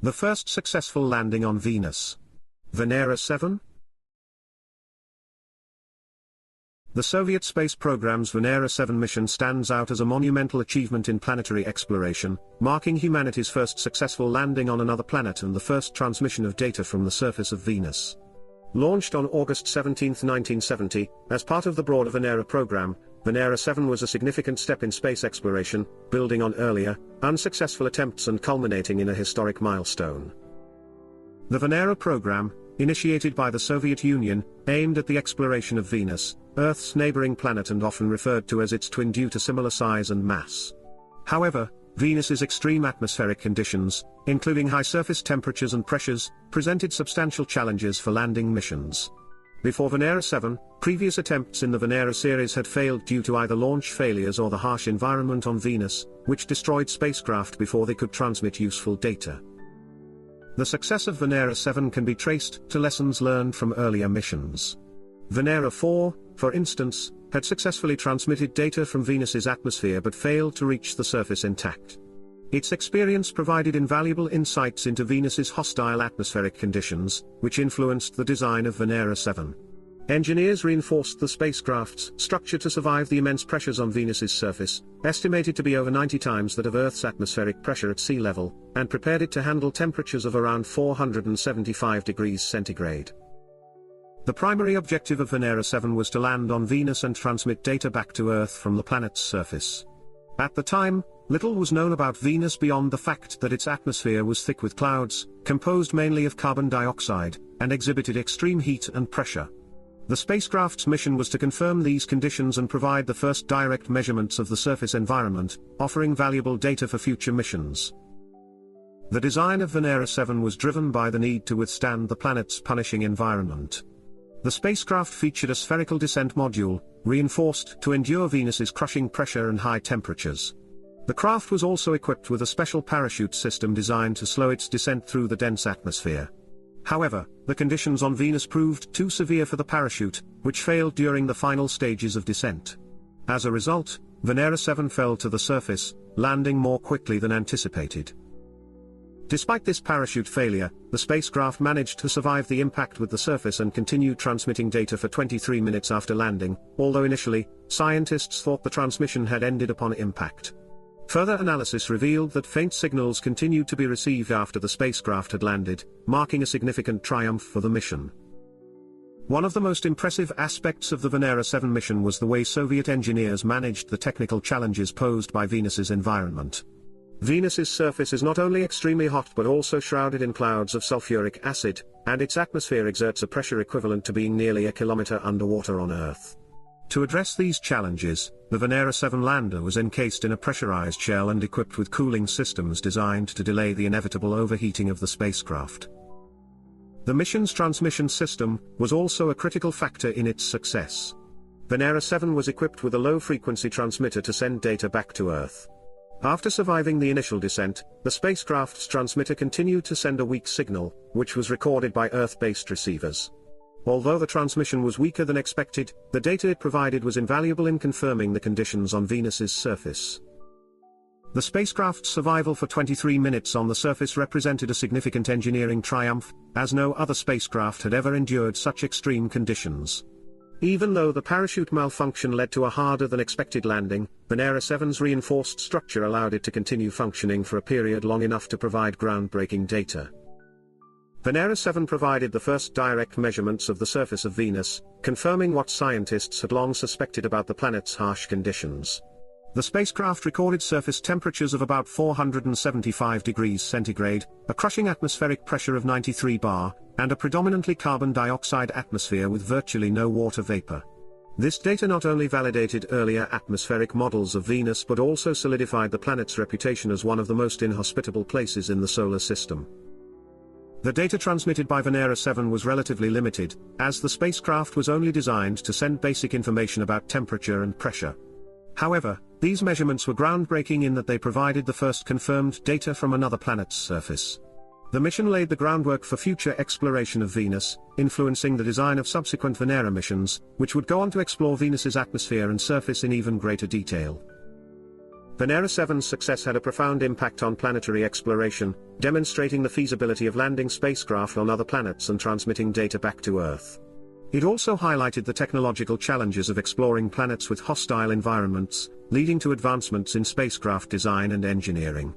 The first successful landing on Venus. Venera 7? The Soviet space program's Venera 7 mission stands out as a monumental achievement in planetary exploration, marking humanity's first successful landing on another planet and the first transmission of data from the surface of Venus. Launched on August 17, 1970, as part of the broader Venera program, Venera 7 was a significant step in space exploration, building on earlier, unsuccessful attempts and culminating in a historic milestone. The Venera program, initiated by the Soviet Union, aimed at the exploration of Venus, Earth's neighboring planet and often referred to as its twin due to similar size and mass. However, Venus's extreme atmospheric conditions, including high surface temperatures and pressures, presented substantial challenges for landing missions. Before Venera 7, previous attempts in the Venera series had failed due to either launch failures or the harsh environment on Venus, which destroyed spacecraft before they could transmit useful data. The success of Venera 7 can be traced to lessons learned from earlier missions. Venera 4, for instance, had successfully transmitted data from Venus's atmosphere but failed to reach the surface intact. Its experience provided invaluable insights into Venus's hostile atmospheric conditions, which influenced the design of Venera 7. Engineers reinforced the spacecraft's structure to survive the immense pressures on Venus's surface, estimated to be over 90 times that of Earth's atmospheric pressure at sea level, and prepared it to handle temperatures of around 475 degrees centigrade. The primary objective of Venera 7 was to land on Venus and transmit data back to Earth from the planet's surface. At the time, little was known about Venus beyond the fact that its atmosphere was thick with clouds, composed mainly of carbon dioxide, and exhibited extreme heat and pressure. The spacecraft's mission was to confirm these conditions and provide the first direct measurements of the surface environment, offering valuable data for future missions. The design of Venera 7 was driven by the need to withstand the planet's punishing environment. The spacecraft featured a spherical descent module, reinforced to endure Venus's crushing pressure and high temperatures. The craft was also equipped with a special parachute system designed to slow its descent through the dense atmosphere. However, the conditions on Venus proved too severe for the parachute, which failed during the final stages of descent. As a result, Venera 7 fell to the surface, landing more quickly than anticipated. Despite this parachute failure, the spacecraft managed to survive the impact with the surface and continued transmitting data for 23 minutes after landing, although initially, scientists thought the transmission had ended upon impact. Further analysis revealed that faint signals continued to be received after the spacecraft had landed, marking a significant triumph for the mission. One of the most impressive aspects of the Venera 7 mission was the way Soviet engineers managed the technical challenges posed by Venus's environment. Venus's surface is not only extremely hot but also shrouded in clouds of sulfuric acid, and its atmosphere exerts a pressure equivalent to being nearly a kilometer underwater on Earth. To address these challenges, the Venera 7 lander was encased in a pressurized shell and equipped with cooling systems designed to delay the inevitable overheating of the spacecraft. The mission's transmission system was also a critical factor in its success. Venera 7 was equipped with a low-frequency transmitter to send data back to Earth. After surviving the initial descent, the spacecraft's transmitter continued to send a weak signal, which was recorded by Earth-based receivers. Although the transmission was weaker than expected, the data it provided was invaluable in confirming the conditions on Venus's surface. The spacecraft's survival for 23 minutes on the surface represented a significant engineering triumph, as no other spacecraft had ever endured such extreme conditions. Even though the parachute malfunction led to a harder-than-expected landing, Venera 7's reinforced structure allowed it to continue functioning for a period long enough to provide groundbreaking data. Venera 7 provided the first direct measurements of the surface of Venus, confirming what scientists had long suspected about the planet's harsh conditions. The spacecraft recorded surface temperatures of about 475 degrees centigrade, a crushing atmospheric pressure of 93 bar, and a predominantly carbon dioxide atmosphere with virtually no water vapor. This data not only validated earlier atmospheric models of Venus but also solidified the planet's reputation as one of the most inhospitable places in the solar system. The data transmitted by Venera 7 was relatively limited, as the spacecraft was only designed to send basic information about temperature and pressure. However, these measurements were groundbreaking in that they provided the first confirmed data from another planet's surface. The mission laid the groundwork for future exploration of Venus, influencing the design of subsequent Venera missions, which would go on to explore Venus's atmosphere and surface in even greater detail. Venera 7's success had a profound impact on planetary exploration, demonstrating the feasibility of landing spacecraft on other planets and transmitting data back to Earth. It also highlighted the technological challenges of exploring planets with hostile environments, leading to advancements in spacecraft design and engineering.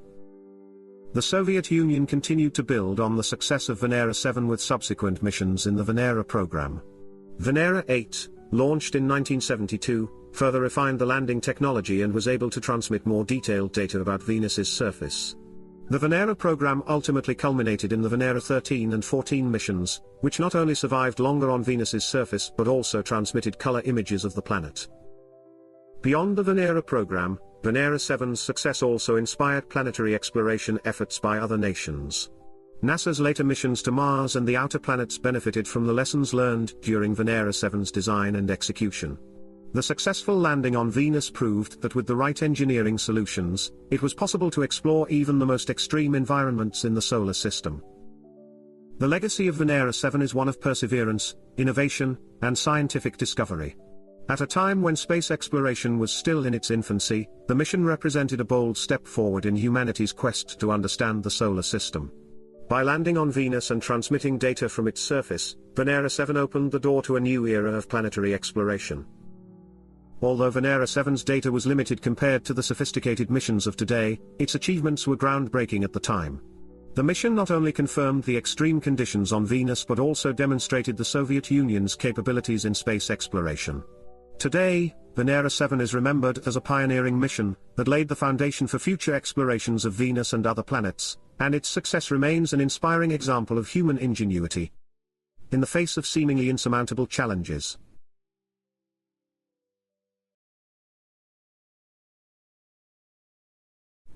The Soviet Union continued to build on the success of Venera 7 with subsequent missions in the Venera program. Venera 8, launched in 1972, further refined the landing technology and was able to transmit more detailed data about Venus's surface. The Venera program ultimately culminated in the Venera 13 and 14 missions, which not only survived longer on Venus's surface but also transmitted color images of the planet. Beyond the Venera program, Venera 7's success also inspired planetary exploration efforts by other nations. NASA's later missions to Mars and the outer planets benefited from the lessons learned during Venera 7's design and execution. The successful landing on Venus proved that with the right engineering solutions, it was possible to explore even the most extreme environments in the solar system. The legacy of Venera 7 is one of perseverance, innovation, and scientific discovery. At a time when space exploration was still in its infancy, the mission represented a bold step forward in humanity's quest to understand the solar system. By landing on Venus and transmitting data from its surface, Venera 7 opened the door to a new era of planetary exploration. Although Venera 7's data was limited compared to the sophisticated missions of today, its achievements were groundbreaking at the time. The mission not only confirmed the extreme conditions on Venus but also demonstrated the Soviet Union's capabilities in space exploration. Today, Venera 7 is remembered as a pioneering mission that laid the foundation for future explorations of Venus and other planets, and its success remains an inspiring example of human ingenuity in the face of seemingly insurmountable challenges.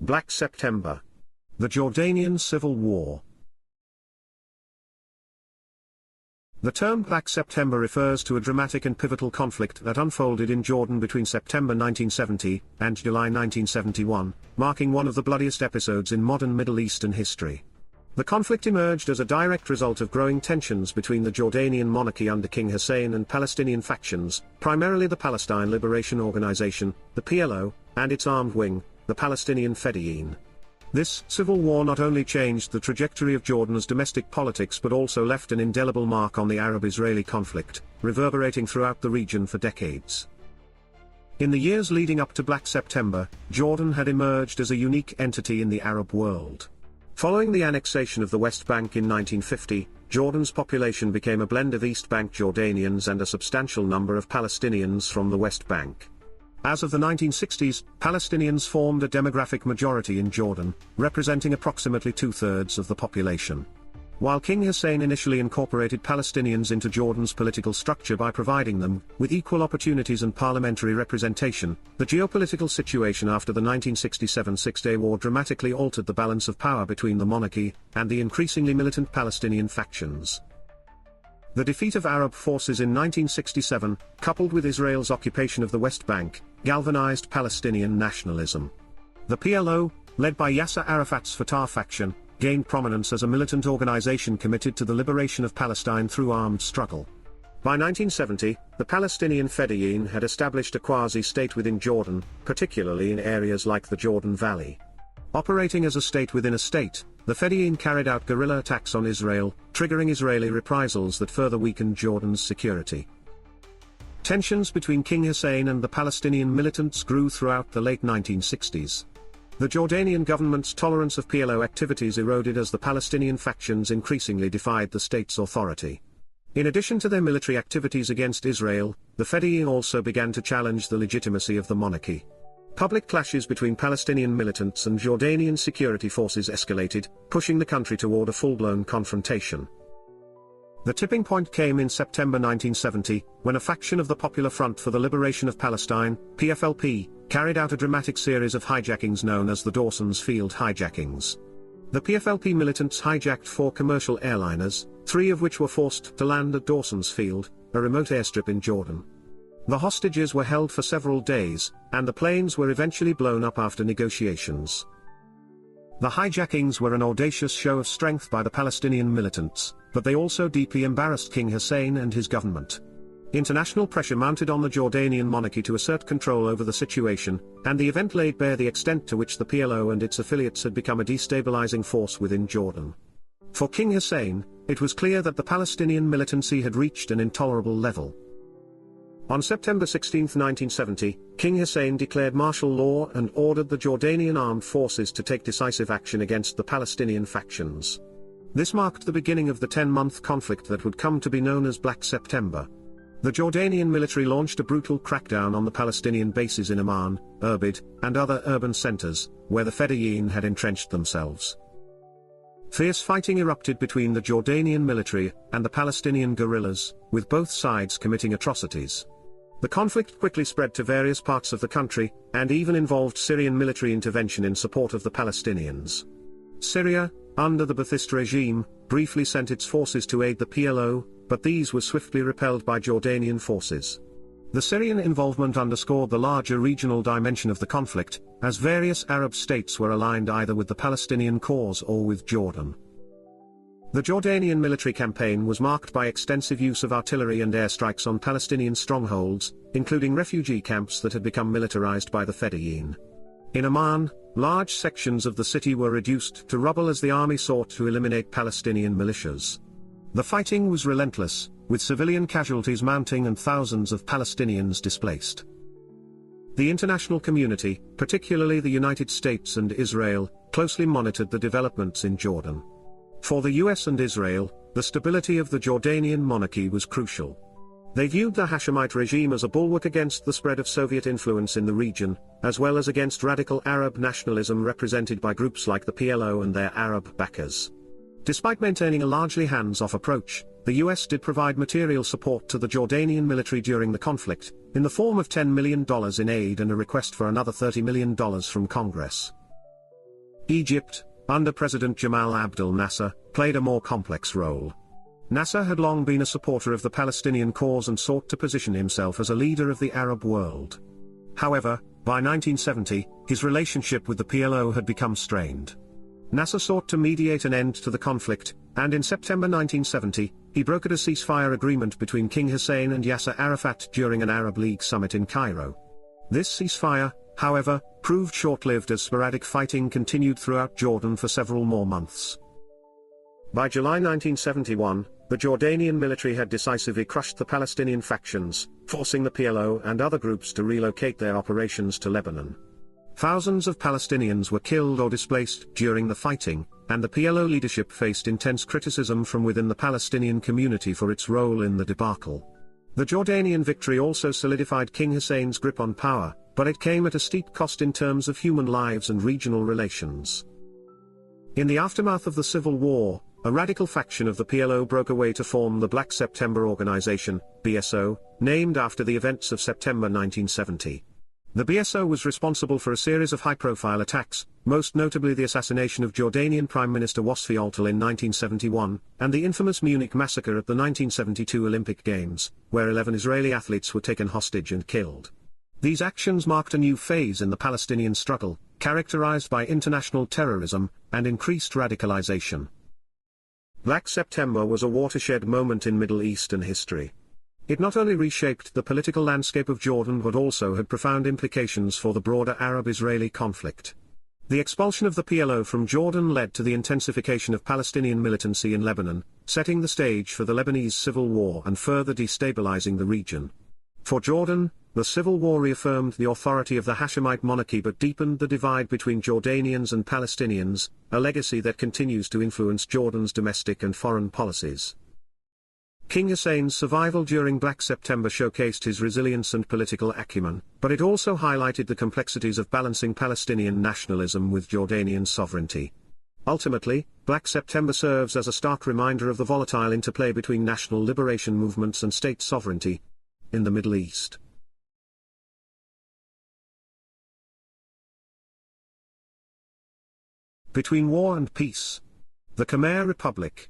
Black September. The Jordanian Civil War. The term Black September refers to a dramatic and pivotal conflict that unfolded in Jordan between September 1970 and July 1971, marking one of the bloodiest episodes in modern Middle Eastern history. The conflict emerged as a direct result of growing tensions between the Jordanian monarchy under King Hussein and Palestinian factions, primarily the Palestine Liberation Organization, the PLO, and its armed wing, the Palestinian Fedayeen. This civil war not only changed the trajectory of Jordan's domestic politics but also left an indelible mark on the Arab-Israeli conflict, reverberating throughout the region for decades. In the years leading up to Black September, Jordan had emerged as a unique entity in the Arab world. Following the annexation of the West Bank in 1950, Jordan's population became a blend of East Bank Jordanians and a substantial number of Palestinians from the West Bank. As of the 1960s, Palestinians formed a demographic majority in Jordan, representing approximately two-thirds of the population. While King Hussein initially incorporated Palestinians into Jordan's political structure by providing them with equal opportunities and parliamentary representation, the geopolitical situation after the 1967 Six-Day War dramatically altered the balance of power between the monarchy and the increasingly militant Palestinian factions. The defeat of Arab forces in 1967, coupled with Israel's occupation of the West Bank, galvanized Palestinian nationalism. The PLO, led by Yasser Arafat's Fatah faction, gained prominence as a militant organization committed to the liberation of Palestine through armed struggle. By 1970, the Palestinian Fedayeen had established a quasi-state within Jordan, particularly in areas like the Jordan Valley. Operating as a state within a state, the Fedayeen carried out guerrilla attacks on Israel, triggering Israeli reprisals that further weakened Jordan's security. Tensions between King Hussein and the Palestinian militants grew throughout the late 1960s. The Jordanian government's tolerance of PLO activities eroded as the Palestinian factions increasingly defied the state's authority. In addition to their military activities against Israel, the Fedayeen also began to challenge the legitimacy of the monarchy. Public clashes between Palestinian militants and Jordanian security forces escalated, pushing the country toward a full-blown confrontation. The tipping point came in September 1970, when a faction of the Popular Front for the Liberation of Palestine, PFLP, carried out a dramatic series of hijackings known as the Dawson's Field hijackings. The PFLP militants hijacked 4 commercial airliners, 3 of which were forced to land at Dawson's Field, a remote airstrip in Jordan. The hostages were held for several days, and the planes were eventually blown up after negotiations. The hijackings were an audacious show of strength by the Palestinian militants, but they also deeply embarrassed King Hussein and his government. International pressure mounted on the Jordanian monarchy to assert control over the situation, and the event laid bare the extent to which the PLO and its affiliates had become a destabilizing force within Jordan. For King Hussein, it was clear that the Palestinian militancy had reached an intolerable level. On September 16, 1970, King Hussein declared martial law and ordered the Jordanian armed forces to take decisive action against the Palestinian factions. This marked the beginning of the 10-month conflict that would come to be known as Black September. The Jordanian military launched a brutal crackdown on the Palestinian bases in Amman, Irbid, and other urban centers, where the Fedayeen had entrenched themselves. Fierce fighting erupted between the Jordanian military and the Palestinian guerrillas, with both sides committing atrocities. The conflict quickly spread to various parts of the country, and even involved Syrian military intervention in support of the Palestinians. Syria, under the Ba'athist regime, briefly sent its forces to aid the PLO, but these were swiftly repelled by Jordanian forces. The Syrian involvement underscored the larger regional dimension of the conflict, as various Arab states were aligned either with the Palestinian cause or with Jordan. The Jordanian military campaign was marked by extensive use of artillery and airstrikes on Palestinian strongholds, including refugee camps that had become militarized by the Fedayeen. In Amman, large sections of the city were reduced to rubble as the army sought to eliminate Palestinian militias. The fighting was relentless, with civilian casualties mounting and thousands of Palestinians displaced. The international community, particularly the United States and Israel, closely monitored the developments in Jordan. For the US and Israel, the stability of the Jordanian monarchy was crucial. They viewed the Hashemite regime as a bulwark against the spread of Soviet influence in the region, as well as against radical Arab nationalism represented by groups like the PLO and their Arab backers. Despite maintaining a largely hands-off approach, the US did provide material support to the Jordanian military during the conflict, in the form of $10 million in aid and a request for another $30 million from Congress. Egypt, under President Jamal Abdel Nasser, played a more complex role. Nasser had long been a supporter of the Palestinian cause and sought to position himself as a leader of the Arab world. However, by 1970, his relationship with the PLO had become strained. Nasser sought to mediate an end to the conflict, and in September 1970, he brokered a ceasefire agreement between King Hussein and Yasser Arafat during an Arab League summit in Cairo. This ceasefire, however, proved short-lived as sporadic fighting continued throughout Jordan for several more months. By July 1971, the Jordanian military had decisively crushed the Palestinian factions, forcing the PLO and other groups to relocate their operations to Lebanon. Thousands of Palestinians were killed or displaced during the fighting, and the PLO leadership faced intense criticism from within the Palestinian community for its role in the debacle. The Jordanian victory also solidified King Hussein's grip on power, but it came at a steep cost in terms of human lives and regional relations. In the aftermath of the civil war, a radical faction of the PLO broke away to form the Black September Organization, BSO, named after the events of September 1970. The BSO was responsible for a series of high-profile attacks, most notably the assassination of Jordanian Prime Minister Wasfi Altal in 1971, and the infamous Munich massacre at the 1972 Olympic Games, where 11 Israeli athletes were taken hostage and killed. These actions marked a new phase in the Palestinian struggle, characterized by international terrorism and increased radicalization. Black September was a watershed moment in Middle Eastern history. It not only reshaped the political landscape of Jordan but also had profound implications for the broader Arab-Israeli conflict. The expulsion of the PLO from Jordan led to the intensification of Palestinian militancy in Lebanon, setting the stage for the Lebanese civil war and further destabilizing the region. For Jordan, the civil war reaffirmed the authority of the Hashemite monarchy but deepened the divide between Jordanians and Palestinians, a legacy that continues to influence Jordan's domestic and foreign policies. King Hussein's survival during Black September showcased his resilience and political acumen, but it also highlighted the complexities of balancing Palestinian nationalism with Jordanian sovereignty. Ultimately, Black September serves as a stark reminder of the volatile interplay between national liberation movements and state sovereignty in the Middle East. Between war and peace. The Khmer Republic.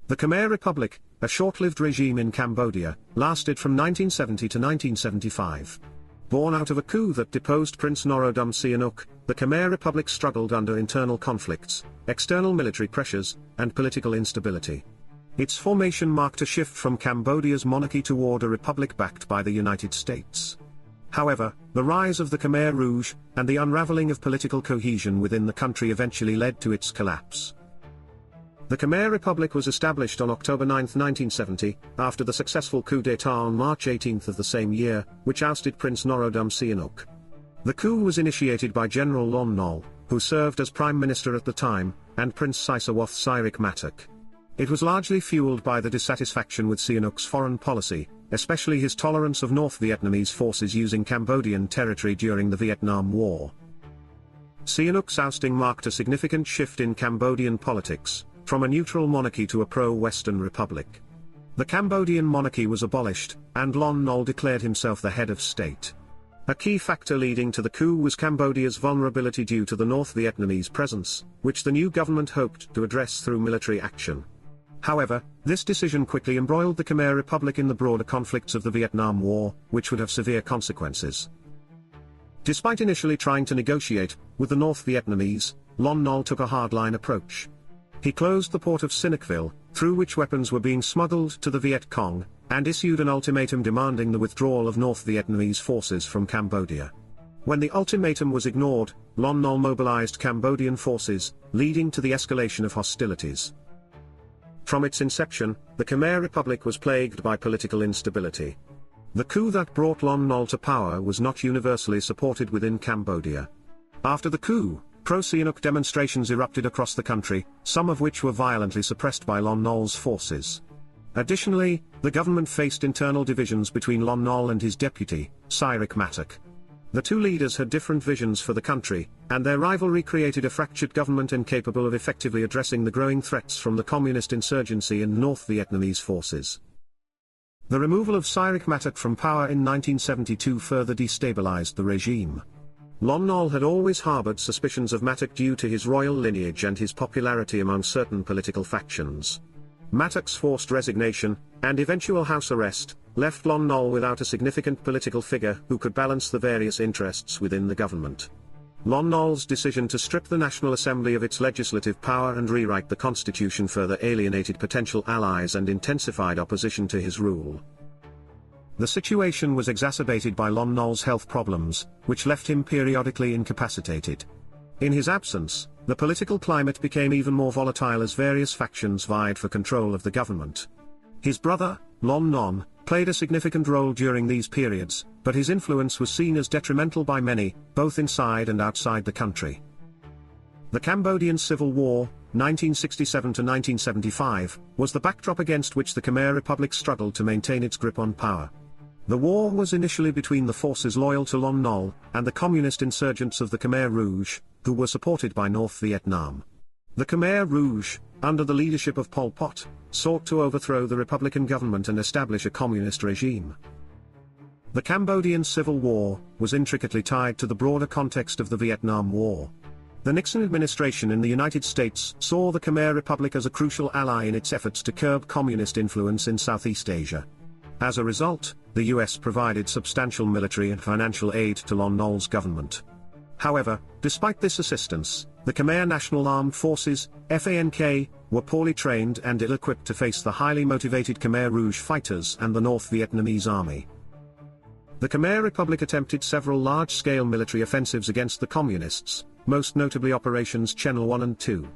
The Khmer Republic, a short-lived regime in Cambodia, lasted from 1970 to 1975. Born out of a coup that deposed Prince Norodom Sihanouk, the Khmer Republic struggled under internal conflicts, external military pressures, and political instability. Its formation marked a shift from Cambodia's monarchy toward a republic backed by the United States. However, the rise of the Khmer Rouge, and the unraveling of political cohesion within the country eventually led to its collapse. The Khmer Republic was established on October 9, 1970, after the successful coup d'état on March 18 of the same year, which ousted Prince Norodom Sihanouk. The coup was initiated by General Lon Nol, who served as Prime Minister at the time, and Prince Sisawoth Sirikh Matok. It was largely fueled by the dissatisfaction with Sihanouk's foreign policy, especially his tolerance of North Vietnamese forces using Cambodian territory during the Vietnam War. Sihanouk's ousting marked a significant shift in Cambodian politics, from a neutral monarchy to a pro-Western republic. The Cambodian monarchy was abolished, and Lon Nol declared himself the head of state. A key factor leading to the coup was Cambodia's vulnerability due to the North Vietnamese presence, which the new government hoped to address through military action. However, this decision quickly embroiled the Khmer Republic in the broader conflicts of the Vietnam War, which would have severe consequences. Despite initially trying to negotiate with the North Vietnamese, Lon Nol took a hardline approach. He closed the port of Sihanoukville, through which weapons were being smuggled to the Viet Cong, and issued an ultimatum demanding the withdrawal of North Vietnamese forces from Cambodia. When the ultimatum was ignored, Lon Nol mobilized Cambodian forces, leading to the escalation of hostilities. From its inception, the Khmer Republic was plagued by political instability. The coup that brought Lon Nol to power was not universally supported within Cambodia. After the coup, pro-Sihanouk demonstrations erupted across the country, some of which were violently suppressed by Lon Nol's forces. Additionally, the government faced internal divisions between Lon Nol and his deputy, Sirikh Matok. The two leaders had different visions for the country, and their rivalry created a fractured government incapable of effectively addressing the growing threats from the communist insurgency and North Vietnamese forces. The removal of Sirikh Matok from power in 1972 further destabilized the regime. Lon Nol had always harbored suspicions of Matok due to his royal lineage and his popularity among certain political factions. Matok's forced resignation, and eventual house arrest, left Lon Nol without a significant political figure who could balance the various interests within the government. Lon Nol's decision to strip the National Assembly of its legislative power and rewrite the constitution further alienated potential allies and intensified opposition to his rule. The situation was exacerbated by Lon Nol's health problems, which left him periodically incapacitated. In his absence, the political climate became even more volatile as various factions vied for control of the government. His brother, Lon Non, played a significant role during these periods, but his influence was seen as detrimental by many, both inside and outside the country. The Cambodian Civil War, 1967 to 1975, was the backdrop against which the Khmer Republic struggled to maintain its grip on power. The war was initially between the forces loyal to Lon Nol, and the communist insurgents of the Khmer Rouge, who were supported by North Vietnam. The Khmer Rouge, under the leadership of Pol Pot, sought to overthrow the Republican government and establish a communist regime. The Cambodian Civil War was intricately tied to the broader context of the Vietnam War. The Nixon administration in the United States saw the Khmer Republic as a crucial ally in its efforts to curb communist influence in Southeast Asia. As a result, the US provided substantial military and financial aid to Lon Nol's government. However, despite this assistance, the Khmer National Armed Forces, FANK, were poorly trained and ill-equipped to face the highly motivated Khmer Rouge fighters and the North Vietnamese army. The Khmer Republic attempted several large-scale military offensives against the communists, most notably Operations Channel 1 and 2.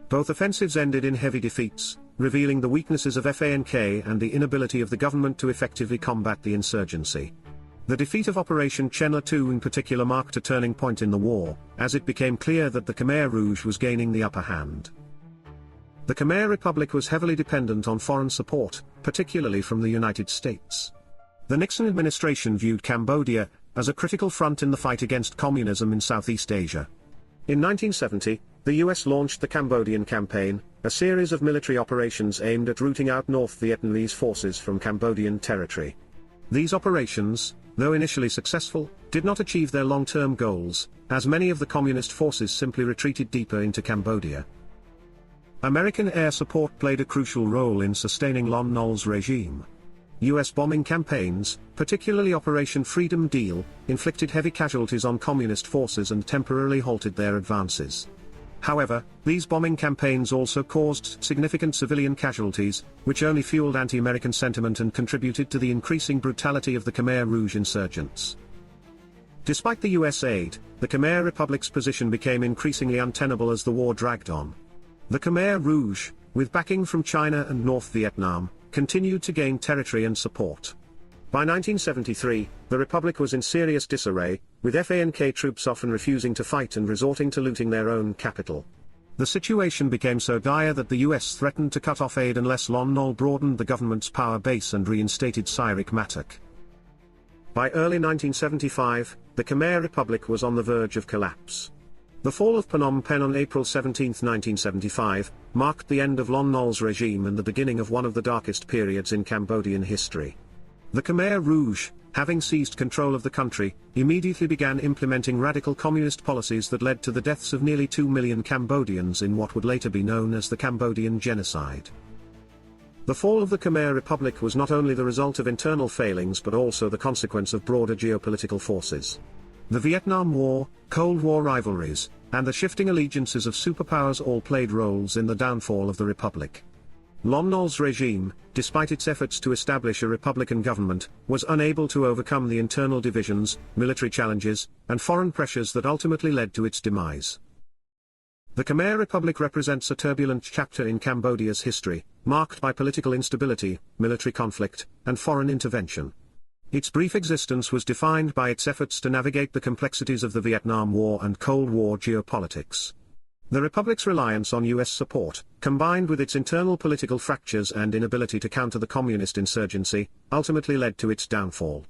Both offensives ended in heavy defeats, revealing the weaknesses of FANK and the inability of the government to effectively combat the insurgency. The defeat of Operation Chenla 2 in particular marked a turning point in the war, as it became clear that the Khmer Rouge was gaining the upper hand. The Khmer Republic was heavily dependent on foreign support, particularly from the United States. The Nixon administration viewed Cambodia as a critical front in the fight against communism in Southeast Asia. In 1970, the US launched the Cambodian Campaign, a series of military operations aimed at rooting out North Vietnamese forces from Cambodian territory. These operations, though initially successful, did not achieve their long-term goals, as many of the communist forces simply retreated deeper into Cambodia. American air support played a crucial role in sustaining Lon Nol's regime. US bombing campaigns, particularly Operation Freedom Deal, inflicted heavy casualties on communist forces and temporarily halted their advances. However, these bombing campaigns also caused significant civilian casualties, which only fueled anti-American sentiment and contributed to the increasing brutality of the Khmer Rouge insurgents. Despite the US aid, the Khmer Republic's position became increasingly untenable as the war dragged on. The Khmer Rouge, with backing from China and North Vietnam, continued to gain territory and support. By 1973, the Republic was in serious disarray, with FANK troops often refusing to fight and resorting to looting their own capital. The situation became so dire that the US threatened to cut off aid unless Lon Nol broadened the government's power base and reinstated Sirek Matuk. By early 1975, the Khmer Republic was on the verge of collapse. The fall of Phnom Penh on April 17, 1975, marked the end of Lon Nol's regime and the beginning of one of the darkest periods in Cambodian history. The Khmer Rouge, having seized control of the country, immediately began implementing radical communist policies that led to the deaths of nearly 2 million Cambodians in what would later be known as the Cambodian Genocide. The fall of the Khmer Republic was not only the result of internal failings but also the consequence of broader geopolitical forces. The Vietnam War, Cold War rivalries, and the shifting allegiances of superpowers all played roles in the downfall of the Republic. Lon Nol's regime, despite its efforts to establish a republican government, was unable to overcome the internal divisions, military challenges, and foreign pressures that ultimately led to its demise. The Khmer Republic represents a turbulent chapter in Cambodia's history, marked by political instability, military conflict, and foreign intervention. Its brief existence was defined by its efforts to navigate the complexities of the Vietnam War and Cold War geopolitics. The Republic's reliance on US support, combined with its internal political fractures and inability to counter the communist insurgency, ultimately led to its downfall.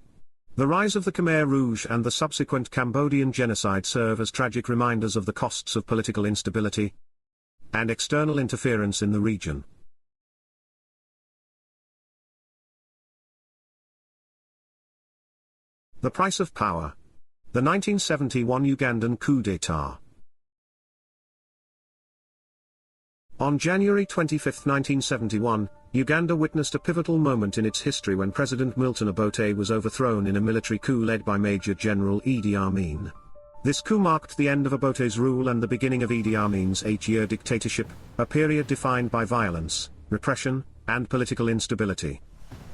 The rise of the Khmer Rouge and the subsequent Cambodian genocide serve as tragic reminders of the costs of political instability and external interference in the region. The price of power. The 1971 Ugandan coup d'état. On January 25, 1971, Uganda witnessed a pivotal moment in its history when President Milton Obote was overthrown in a military coup led by Major General Idi Amin. This coup marked the end of Obote's rule and the beginning of Idi Amin's 8-year dictatorship, a period defined by violence, repression, and political instability.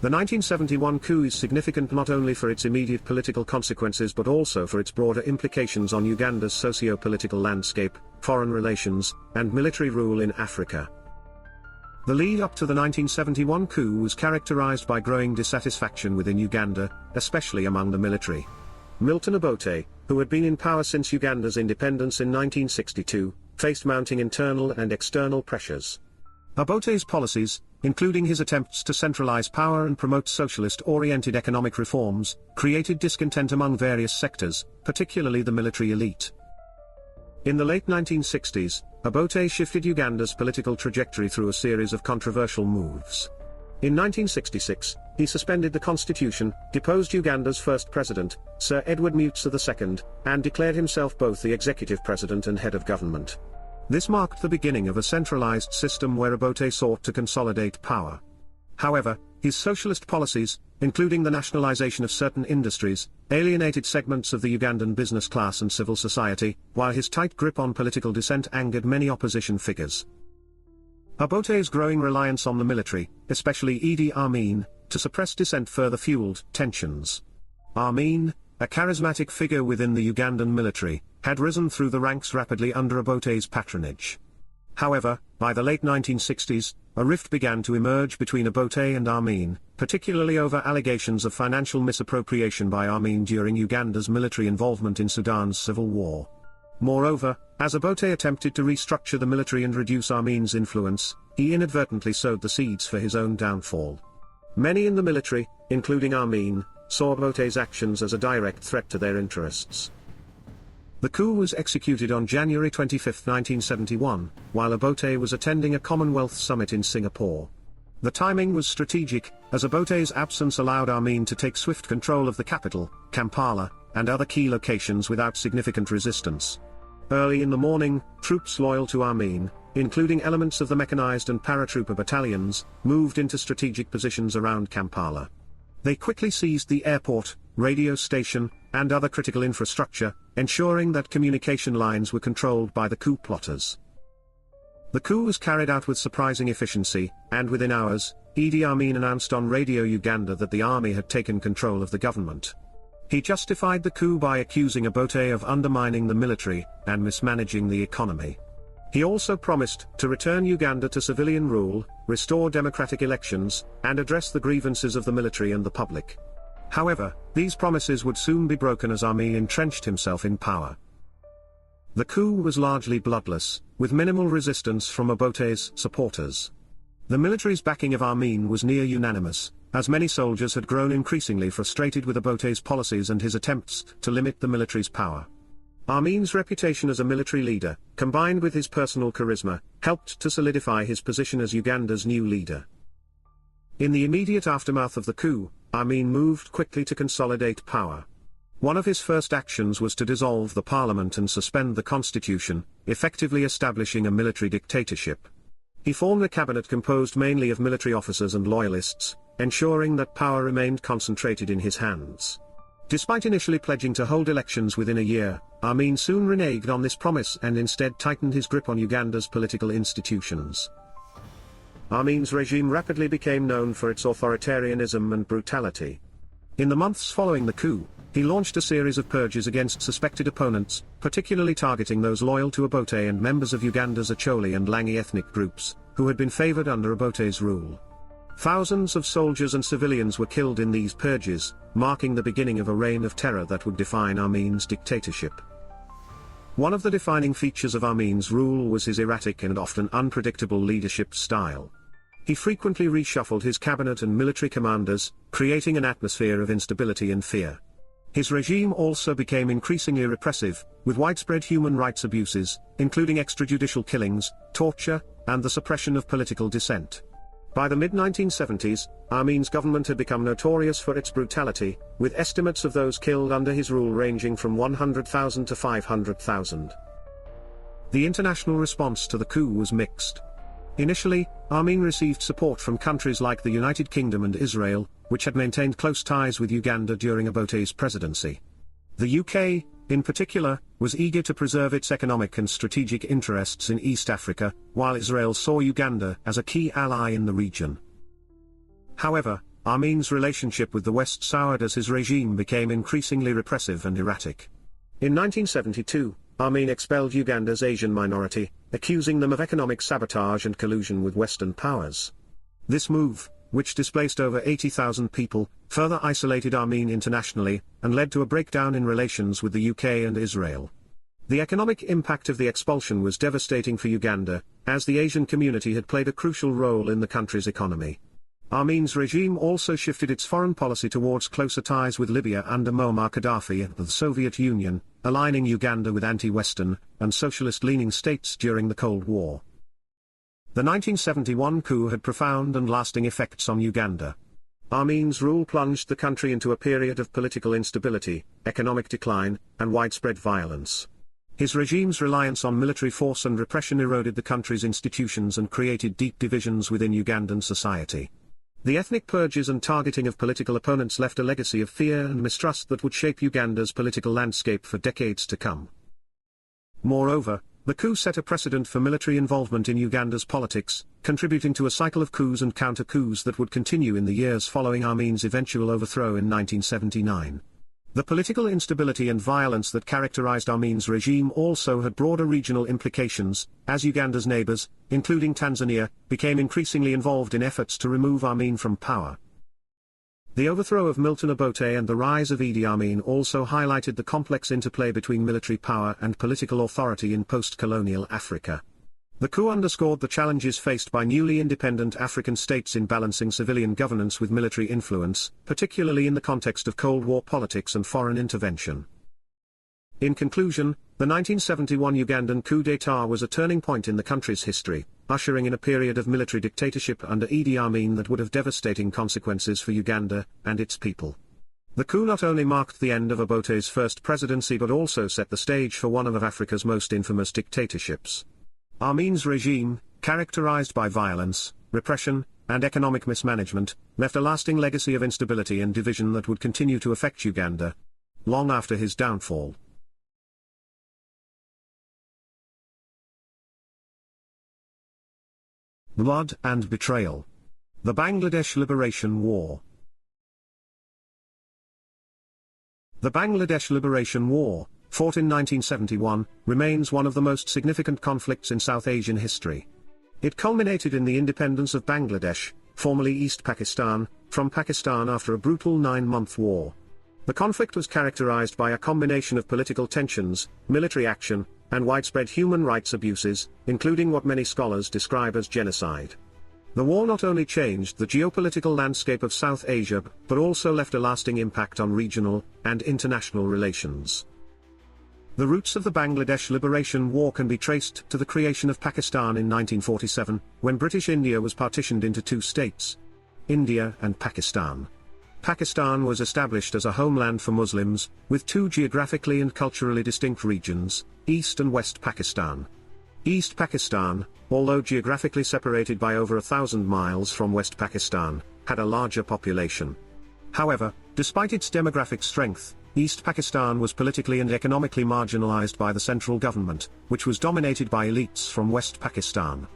The 1971 coup is significant not only for its immediate political consequences but also for its broader implications on Uganda's socio-political landscape, foreign relations, and military rule in Africa. The lead-up to the 1971 coup was characterized by growing dissatisfaction within Uganda, especially among the military. Milton Obote, who had been in power since Uganda's independence in 1962, faced mounting internal and external pressures. Obote's policies, including his attempts to centralize power and promote socialist-oriented economic reforms, created discontent among various sectors, particularly the military elite. In the late 1960s, Obote shifted Uganda's political trajectory through a series of controversial moves. In 1966, he suspended the constitution, deposed Uganda's first president, Sir Edward Mutsa II, and declared himself both the executive president and head of government. This marked the beginning of a centralized system where Obote sought to consolidate power. However, his socialist policies, including the nationalization of certain industries, alienated segments of the Ugandan business class and civil society, while his tight grip on political dissent angered many opposition figures. Obote's growing reliance on the military, especially Idi Amin, to suppress dissent further fueled tensions. Amin, a charismatic figure within the Ugandan military, had risen through the ranks rapidly under Obote's patronage. However, by the late 1960s, a rift began to emerge between Obote and Amin, particularly over allegations of financial misappropriation by Amin during Uganda's military involvement in Sudan's civil war. Moreover, as Obote attempted to restructure the military and reduce Amin's influence, he inadvertently sowed the seeds for his own downfall. Many in the military, including Amin, saw Obote's actions as a direct threat to their interests. The coup was executed on January 25, 1971, while Obote was attending a Commonwealth summit in Singapore. The timing was strategic, as Obote's absence allowed Amin to take swift control of the capital, Kampala, and other key locations without significant resistance. Early in the morning, troops loyal to Amin, including elements of the mechanized and paratrooper battalions, moved into strategic positions around Kampala. They quickly seized the airport, radio station, and other critical infrastructure, ensuring that communication lines were controlled by the coup plotters. The coup was carried out with surprising efficiency, and within hours, Idi Amin announced on Radio Uganda that the army had taken control of the government. He justified the coup by accusing Obote of undermining the military and mismanaging the economy. He also promised to return Uganda to civilian rule, restore democratic elections, and address the grievances of the military and the public. However, these promises would soon be broken as Amin entrenched himself in power. The coup was largely bloodless, with minimal resistance from Obote's supporters. The military's backing of Amin was near unanimous, as many soldiers had grown increasingly frustrated with Obote's policies and his attempts to limit the military's power. Amin's reputation as a military leader, combined with his personal charisma, helped to solidify his position as Uganda's new leader. In the immediate aftermath of the coup, Amin moved quickly to consolidate power. One of his first actions was to dissolve the parliament and suspend the constitution, effectively establishing a military dictatorship. He formed a cabinet composed mainly of military officers and loyalists, ensuring that power remained concentrated in his hands. Despite initially pledging to hold elections within a year, Amin soon reneged on this promise and instead tightened his grip on Uganda's political institutions. Amin's regime rapidly became known for its authoritarianism and brutality. In the months following the coup, he launched a series of purges against suspected opponents, particularly targeting those loyal to Obote and members of Uganda's Acholi and Langi ethnic groups, who had been favored under Obote's rule. Thousands of soldiers and civilians were killed in these purges, marking the beginning of a reign of terror that would define Amin's dictatorship. One of the defining features of Amin's rule was his erratic and often unpredictable leadership style. He frequently reshuffled his cabinet and military commanders, creating an atmosphere of instability and fear. His regime also became increasingly repressive, with widespread human rights abuses, including extrajudicial killings, torture, and the suppression of political dissent. By the mid-1970s, Amin's government had become notorious for its brutality, with estimates of those killed under his rule ranging from 100,000 to 500,000. The international response to the coup was mixed. Initially, Amin received support from countries like the United Kingdom and Israel, which had maintained close ties with Uganda during Obote's presidency. The UK, in particular, was eager to preserve its economic and strategic interests in East Africa, while Israel saw Uganda as a key ally in the region. However, Amin's relationship with the West soured as his regime became increasingly repressive and erratic. In 1972, Amin expelled Uganda's Asian minority, accusing them of economic sabotage and collusion with Western powers. This move, which displaced over 80,000 people, further isolated Amin internationally, and led to a breakdown in relations with the UK and Israel. The economic impact of the expulsion was devastating for Uganda, as the Asian community had played a crucial role in the country's economy. Amin's regime also shifted its foreign policy towards closer ties with Libya under Muammar Gaddafi and the Soviet Union, aligning Uganda with anti-Western and socialist-leaning states during the Cold War. The 1971 coup had profound and lasting effects on Uganda. Amin's rule plunged the country into a period of political instability, economic decline, and widespread violence. His regime's reliance on military force and repression eroded the country's institutions and created deep divisions within Ugandan society. The ethnic purges and targeting of political opponents left a legacy of fear and mistrust that would shape Uganda's political landscape for decades to come. Moreover, the coup set a precedent for military involvement in Uganda's politics, contributing to a cycle of coups and counter-coups that would continue in the years following Amin's eventual overthrow in 1979. The political instability and violence that characterized Amin's regime also had broader regional implications, as Uganda's neighbors, including Tanzania, became increasingly involved in efforts to remove Amin from power. The overthrow of Milton Obote and the rise of Idi Amin also highlighted the complex interplay between military power and political authority in post-colonial Africa. The coup underscored the challenges faced by newly independent African states in balancing civilian governance with military influence, particularly in the context of Cold War politics and foreign intervention. In conclusion, the 1971 Ugandan coup d'état was a turning point in the country's history, ushering in a period of military dictatorship under Idi Amin that would have devastating consequences for Uganda and its people. The coup not only marked the end of Obote's first presidency but also set the stage for one of Africa's most infamous dictatorships. Amin's regime, characterized by violence, repression, and economic mismanagement, left a lasting legacy of instability and division that would continue to affect Uganda long after his downfall. Blood and Betrayal. The Bangladesh Liberation War. The Bangladesh Liberation War, fought in 1971, remains one of the most significant conflicts in South Asian history. It culminated in the independence of Bangladesh, formerly East Pakistan, from Pakistan after a brutal 9-month war. The conflict was characterized by a combination of political tensions, military action, and widespread human rights abuses, including what many scholars describe as genocide. The war not only changed the geopolitical landscape of South Asia but also left a lasting impact on regional and international relations. The roots of the Bangladesh Liberation War can be traced to the creation of Pakistan in 1947, when British India was partitioned into two states, India and Pakistan. Pakistan was established as a homeland for Muslims, with two geographically and culturally distinct regions, East and West Pakistan. East Pakistan, although geographically separated by over 1,000 miles from West Pakistan, had a larger population. However, despite its demographic strength, East Pakistan was politically and economically marginalized by the central government, which was dominated by elites from West Pakistan.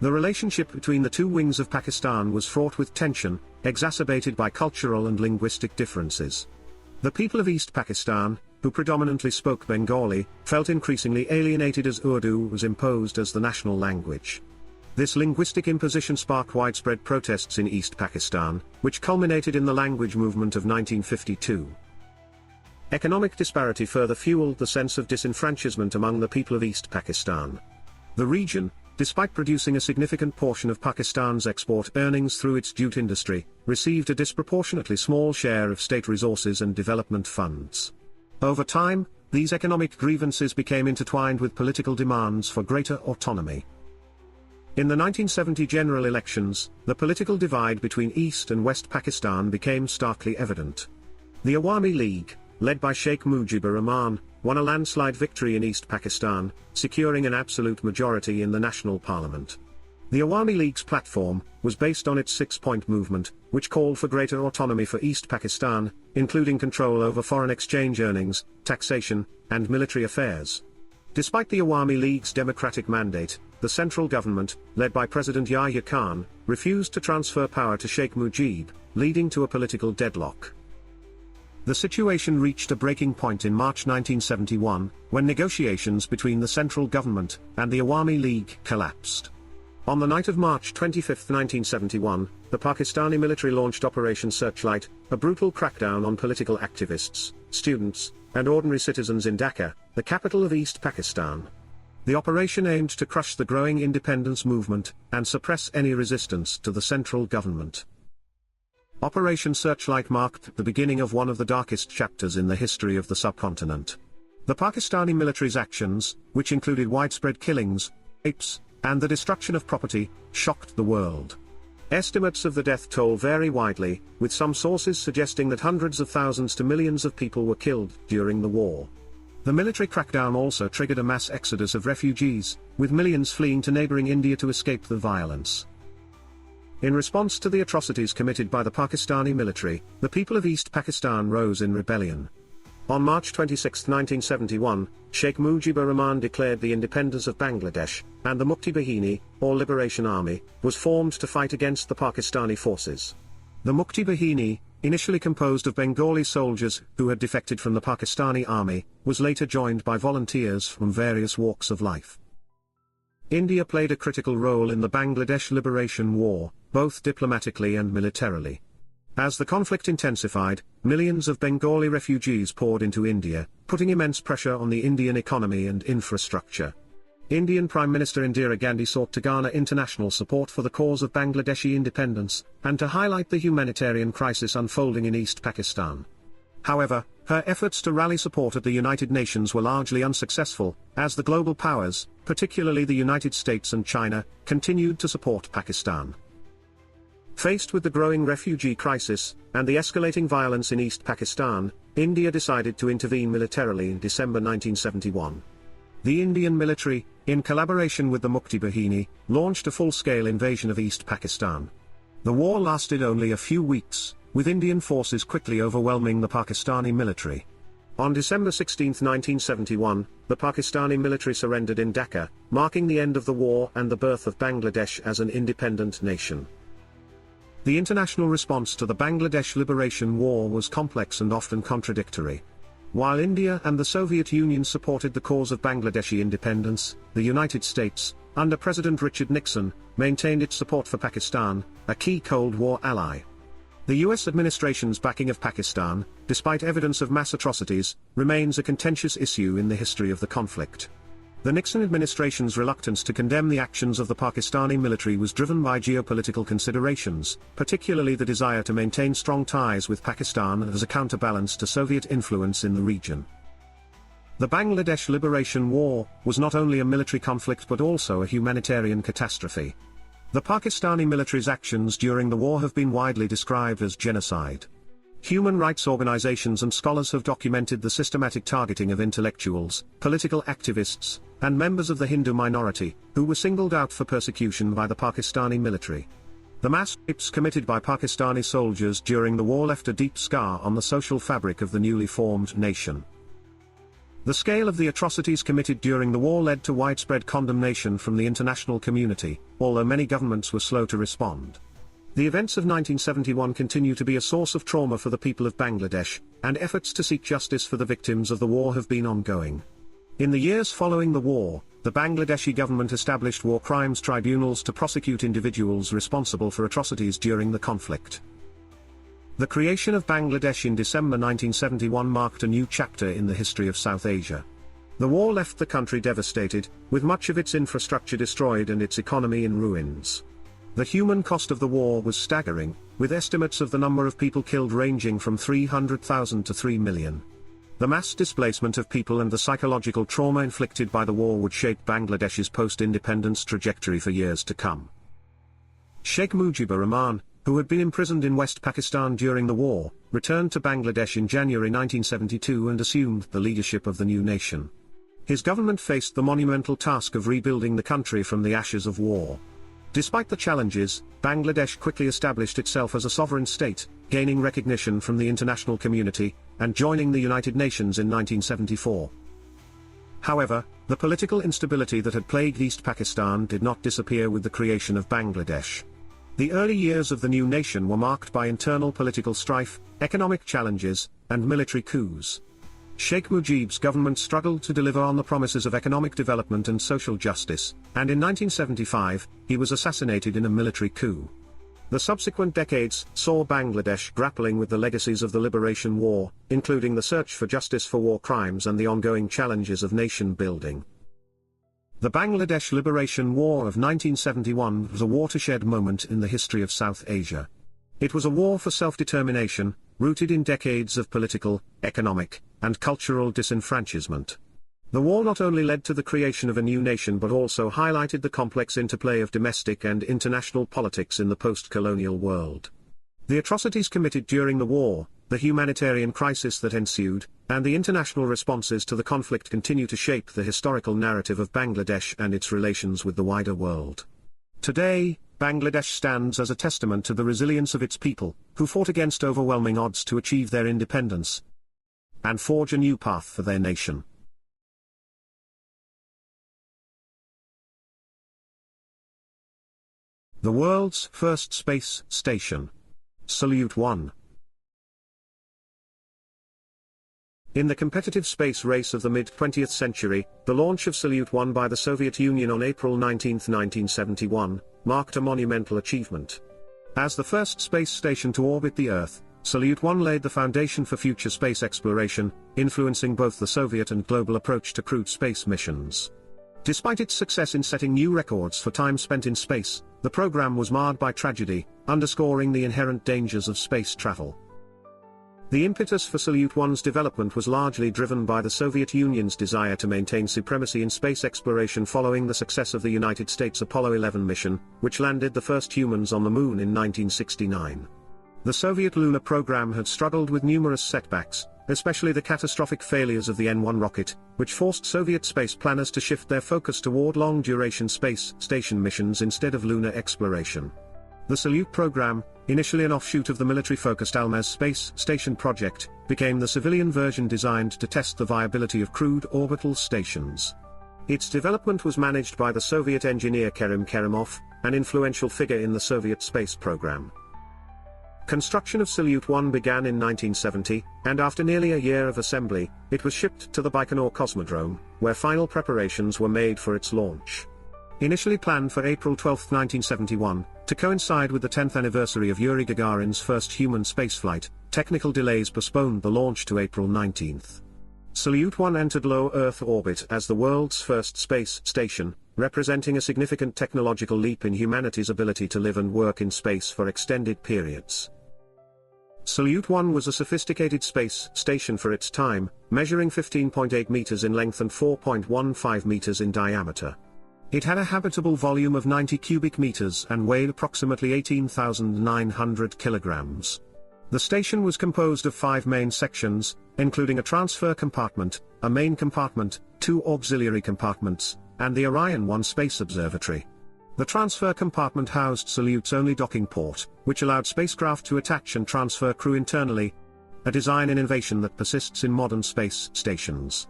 The relationship between the two wings of Pakistan was fraught with tension, exacerbated by cultural and linguistic differences. The people of East Pakistan, who predominantly spoke Bengali, felt increasingly alienated as Urdu was imposed as the national language. This linguistic imposition sparked widespread protests in East Pakistan, which culminated in the language movement of 1952. Economic disparity further fueled the sense of disenfranchisement among the people of East Pakistan. The region, despite producing a significant portion of Pakistan's export earnings through its jute industry, received a disproportionately small share of state resources and development funds. Over time, these economic grievances became intertwined with political demands for greater autonomy. In the 1970 general elections, the political divide between East and West Pakistan became starkly evident. The Awami League, led by Sheikh Mujibur Rahman, won a landslide victory in East Pakistan, securing an absolute majority in the national parliament. The Awami League's platform was based on its six-point movement, which called for greater autonomy for East Pakistan, including control over foreign exchange earnings, taxation, and military affairs. Despite the Awami League's democratic mandate, the central government, led by President Yahya Khan, refused to transfer power to Sheikh Mujib, leading to a political deadlock. The situation reached a breaking point in March 1971, when negotiations between the central government and the Awami League collapsed. On the night of March 25, 1971, the Pakistani military launched Operation Searchlight, a brutal crackdown on political activists, students, and ordinary citizens in Dhaka, the capital of East Pakistan. The operation aimed to crush the growing independence movement and suppress any resistance to the central government. Operation Searchlight marked the beginning of one of the darkest chapters in the history of the subcontinent. The Pakistani military's actions, which included widespread killings, rapes, and the destruction of property, shocked the world. Estimates of the death toll vary widely, with some sources suggesting that hundreds of thousands to millions of people were killed during the war. The military crackdown also triggered a mass exodus of refugees, with millions fleeing to neighboring India to escape the violence. In response to the atrocities committed by the Pakistani military, the people of East Pakistan rose in rebellion. On March 26, 1971, Sheikh Mujibur Rahman declared the independence of Bangladesh, and the Mukti Bahini, or Liberation Army, was formed to fight against the Pakistani forces. The Mukti Bahini, initially composed of Bengali soldiers who had defected from the Pakistani army, was later joined by volunteers from various walks of life. India played a critical role in the Bangladesh Liberation War, both diplomatically and militarily. As the conflict intensified, millions of Bengali refugees poured into India, putting immense pressure on the Indian economy and infrastructure. Indian Prime Minister Indira Gandhi sought to garner international support for the cause of Bangladeshi independence, and to highlight the humanitarian crisis unfolding in East Pakistan. However, her efforts to rally support at the United Nations were largely unsuccessful, as the global powers, particularly the United States and China, continued to support Pakistan. Faced with the growing refugee crisis, and the escalating violence in East Pakistan, India decided to intervene militarily in December 1971. The Indian military, in collaboration with the Mukti Bahini, launched a full-scale invasion of East Pakistan. The war lasted only a few weeks, with Indian forces quickly overwhelming the Pakistani military. On December 16, 1971, the Pakistani military surrendered in Dhaka, marking the end of the war and the birth of Bangladesh as an independent nation. The international response to the Bangladesh Liberation War was complex and often contradictory. While India and the Soviet Union supported the cause of Bangladeshi independence, the United States, under President Richard Nixon, maintained its support for Pakistan, a key Cold War ally. The US administration's backing of Pakistan, despite evidence of mass atrocities, remains a contentious issue in the history of the conflict. The Nixon administration's reluctance to condemn the actions of the Pakistani military was driven by geopolitical considerations, particularly the desire to maintain strong ties with Pakistan as a counterbalance to Soviet influence in the region. The Bangladesh Liberation War was not only a military conflict but also a humanitarian catastrophe. The Pakistani military's actions during the war have been widely described as genocide. Human rights organizations and scholars have documented the systematic targeting of intellectuals, political activists, and members of the Hindu minority, who were singled out for persecution by the Pakistani military. The mass rapes committed by Pakistani soldiers during the war left a deep scar on the social fabric of the newly formed nation. The scale of the atrocities committed during the war led to widespread condemnation from the international community, although many governments were slow to respond. The events of 1971 continue to be a source of trauma for the people of Bangladesh, and efforts to seek justice for the victims of the war have been ongoing. In the years following the war, the Bangladeshi government established war crimes tribunals to prosecute individuals responsible for atrocities during the conflict. The creation of Bangladesh in December 1971 marked a new chapter in the history of South Asia. The war left the country devastated, with much of its infrastructure destroyed and its economy in ruins. The human cost of the war was staggering, with estimates of the number of people killed ranging from 300,000 to 3 million. The mass displacement of people and the psychological trauma inflicted by the war would shape Bangladesh's post-independence trajectory for years to come. Sheikh Mujibur Rahman, who had been imprisoned in West Pakistan during the war, returned to Bangladesh in January 1972 and assumed the leadership of the new nation. His government faced the monumental task of rebuilding the country from the ashes of war. Despite the challenges, Bangladesh quickly established itself as a sovereign state, gaining recognition from the international community, and joining the United Nations in 1974. However, the political instability that had plagued East Pakistan did not disappear with the creation of Bangladesh. The early years of the new nation were marked by internal political strife, economic challenges, and military coups. Sheikh Mujib's government struggled to deliver on the promises of economic development and social justice, and in 1975, he was assassinated in a military coup. The subsequent decades saw Bangladesh grappling with the legacies of the Liberation War, including the search for justice for war crimes and the ongoing challenges of nation building. The Bangladesh Liberation War of 1971 was a watershed moment in the history of South Asia. It was a war for self-determination, rooted in decades of political, economic, and cultural disenfranchisement. The war not only led to the creation of a new nation but also highlighted the complex interplay of domestic and international politics in the post-colonial world. The atrocities committed during the war, the humanitarian crisis that ensued, and the international responses to the conflict continue to shape the historical narrative of Bangladesh and its relations with the wider world. Today, Bangladesh stands as a testament to the resilience of its people, who fought against overwhelming odds to achieve their independence and forge a new path for their nation. The world's first space station. Salyut 1. In the competitive space race of the mid-20th century, the launch of Salyut 1 by the Soviet Union on April 19, 1971, marked a monumental achievement. As the first space station to orbit the Earth, Salyut 1 laid the foundation for future space exploration, influencing both the Soviet and global approach to crewed space missions. Despite its success in setting new records for time spent in space, the program was marred by tragedy, underscoring the inherent dangers of space travel. The impetus for Salyut 1's development was largely driven by the Soviet Union's desire to maintain supremacy in space exploration following the success of the United States Apollo 11 mission, which landed the first humans on the Moon in 1969. The Soviet lunar program had struggled with numerous setbacks, especially the catastrophic failures of the N-1 rocket, which forced Soviet space planners to shift their focus toward long-duration space station missions instead of lunar exploration. The Salyut program, initially an offshoot of the military-focused Almaz space station project, became the civilian version designed to test the viability of crewed orbital stations. Its development was managed by the Soviet engineer Kerim Kerimov, an influential figure in the Soviet space program. Construction of Salyut 1 began in 1970, and after nearly a year of assembly, it was shipped to the Baikonur Cosmodrome, where final preparations were made for its launch. Initially planned for April 12, 1971, to coincide with the 10th anniversary of Yuri Gagarin's first human spaceflight, technical delays postponed the launch to April 19. Salyut 1 entered low Earth orbit as the world's first space station, representing a significant technological leap in humanity's ability to live and work in space for extended periods. Salyut 1 was a sophisticated space station for its time, measuring 15.8 meters in length and 4.15 meters in diameter. It had a habitable volume of 90 cubic meters and weighed approximately 18,900 kilograms. The station was composed of 5 main sections, including a transfer compartment, a main compartment, 2 auxiliary compartments, and the Orion 1 space observatory. The transfer compartment housed Salyut's only docking port, which allowed spacecraft to attach and transfer crew internally, a design innovation that persists in modern space stations.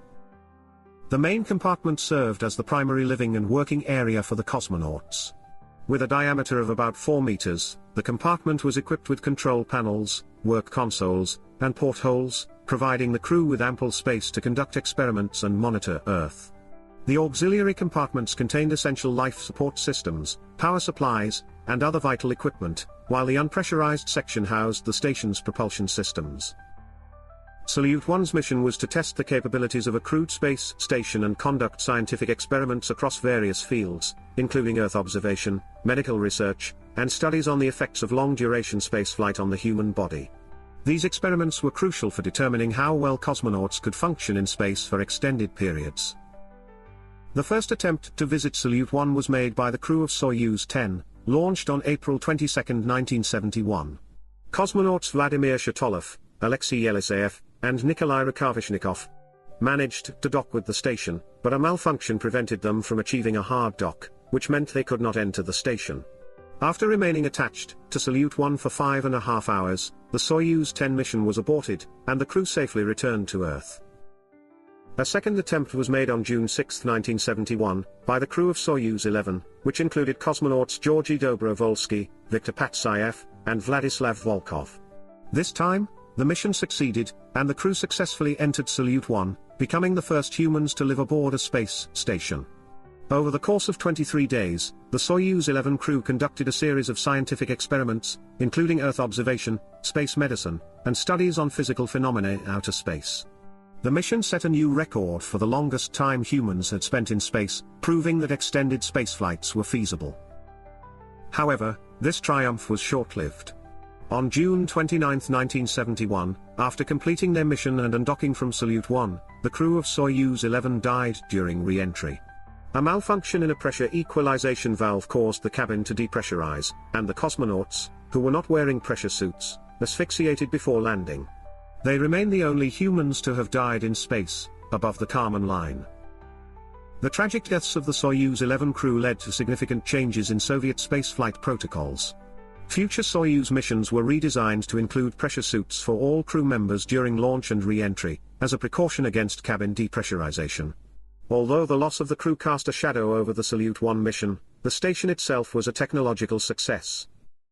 The main compartment served as the primary living and working area for the cosmonauts. With a diameter of about 4 meters, the compartment was equipped with control panels, work consoles, and portholes, providing the crew with ample space to conduct experiments and monitor Earth. The auxiliary compartments contained essential life support systems, power supplies, and other vital equipment, while the unpressurized section housed the station's propulsion systems. Salyut 1's mission was to test the capabilities of a crewed space station and conduct scientific experiments across various fields, including Earth observation, medical research, and studies on the effects of long-duration spaceflight on the human body. These experiments were crucial for determining how well cosmonauts could function in space for extended periods. The first attempt to visit Salyut 1 was made by the crew of Soyuz 10, launched on April 22, 1971. Cosmonauts Vladimir Shatolov, Alexei Yeliseyev, and Nikolai Rukavishnikov managed to dock with the station, but a malfunction prevented them from achieving a hard dock, which meant they could not enter the station. After remaining attached to Salyut 1 for 5.5 hours, the Soyuz 10 mission was aborted, and the crew safely returned to Earth. A second attempt was made on June 6, 1971, by the crew of Soyuz 11, which included cosmonauts Georgy Dobrovolsky, Viktor Patsayev, and Vladislav Volkov. This time, the mission succeeded, and the crew successfully entered Salyut 1, becoming the first humans to live aboard a space station. Over the course of 23 days, the Soyuz 11 crew conducted a series of scientific experiments, including Earth observation, space medicine, and studies on physical phenomena in outer space. The mission set a new record for the longest time humans had spent in space, proving that extended spaceflights were feasible. However, this triumph was short-lived. On June 29, 1971, after completing their mission and undocking from Salyut 1, the crew of Soyuz 11 died during re-entry. A malfunction in a pressure equalization valve caused the cabin to depressurize, and the cosmonauts, who were not wearing pressure suits, asphyxiated before landing. They remain the only humans to have died in space, above the Kármán line. The tragic deaths of the Soyuz 11 crew led to significant changes in Soviet spaceflight protocols. Future Soyuz missions were redesigned to include pressure suits for all crew members during launch and re-entry, as a precaution against cabin depressurization. Although the loss of the crew cast a shadow over the Salyut 1 mission, the station itself was a technological success.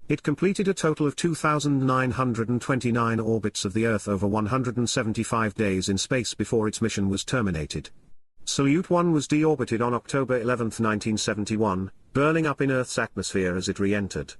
It completed a total of 2,929 orbits of the Earth over 175 days in space before its mission was terminated. Salyut 1 was deorbited on October 11, 1971, burning up in Earth's atmosphere as it re-entered.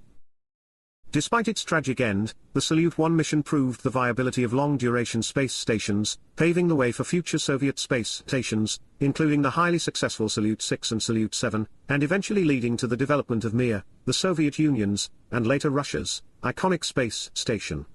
Despite its tragic end, the Salyut 1 mission proved the viability of long-duration space stations, paving the way for future Soviet space stations, including the highly successful Salyut 6 and Salyut 7, and eventually leading to the development of Mir, the Soviet Union's, and later Russia's, iconic space station.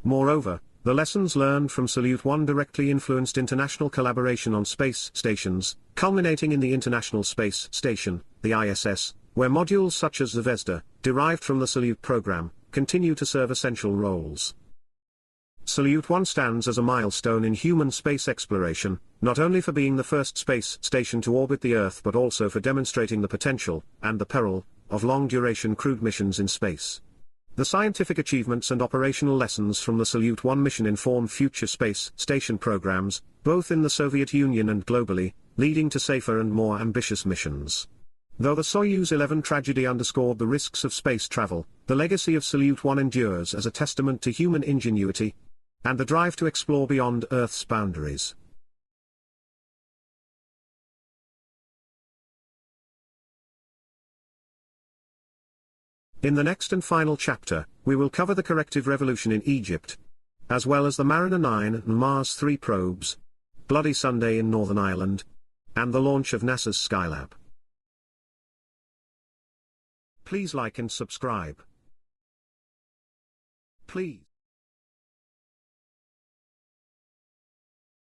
Moreover, the lessons learned from Salyut 1 directly influenced international collaboration on space stations, culminating in the International Space Station, the ISS, where modules such as Zvezda, derived from the Salyut program, continue to serve essential roles. Salyut 1 stands as a milestone in human space exploration, not only for being the first space station to orbit the Earth but also for demonstrating the potential, and the peril, of long-duration crewed missions in space. The scientific achievements and operational lessons from the Salyut 1 mission inform future space station programs, both in the Soviet Union and globally, leading to safer and more ambitious missions. Though the Soyuz 11 tragedy underscored the risks of space travel, the legacy of Salyut 1 endures as a testament to human ingenuity and the drive to explore beyond Earth's boundaries. In the next and final chapter, we will cover the corrective revolution in Egypt, as well as the Mariner 9 and Mars 3 probes, Bloody Sunday in Northern Ireland, and the launch of NASA's Skylab. Please like and subscribe. Please.